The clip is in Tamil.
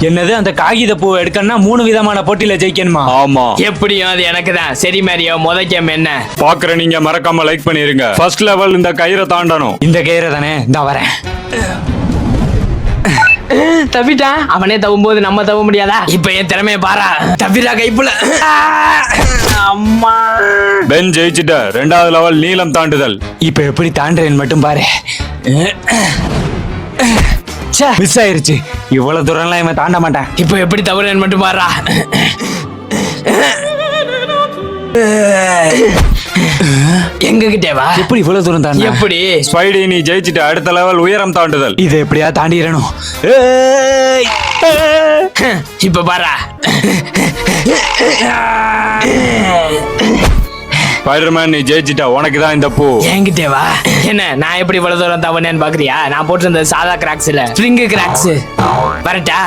என்னது அந்த காகித பூ எடுக்கணும்னா 3 விதமான போட்டியில ஜெயிக்கணுமா? ஆமா. எப்படியும் அது எனக்கு தான். சரி மேரியோ, முத கேம் என்ன? பாக்குற நீங்க மறக்காம லைக் பண்ணிருங்க. ஃபர்ஸ்ட் லெவல் இந்த கயிறை தாண்டணும். இந்த கயிறை தானே, இந்த வரேன். தப்பிட்டான். அவனே தவும்போது நம்ம தவ முடியாதா? இப்ப என் திறமைய பாரா. தப்பிடா கைப்புல. அம்மா. பென் ஜெயிச்சிட்ட. 2வது லெவல் நீளம் தாண்டுதல். இப்ப எப்படி தாண்டுறேன்னு மட்டும் பாரு. மிஸ் ஆயிருச்சு. இவ்வளவு தூரம்லாம் இவன் தாண்ட மாட்டான். இப்ப எப்படி தவறுன்னு மட்டும் பாரா. எங்க கிட்டே வா. எப்படி இவ்வளவு தூரம் தாண்ட? எப்படி? ஸ்பைடி நீ ஜெயிச்சிட்ட. அடுத்த லெவல் உயரம் தாண்டுதல். இதை எப்படியா தாண்டிடணும். இப்ப பாரா. ஸ்பைடர்மேன் நீ ஜெயிச்சிட்ட. உனக்கு தான் இந்த பூ. என்கிட்டே வா. என்ன நான் எப்படி இவ்வளவு தூரம் தவணேன்னு பாக்குறியா? நான் போட்டிருந்தது சாதா கிராக்ஸ் இல்ல, ஸ்ப்ரிங் கிராக்ஸ். வரட்டா?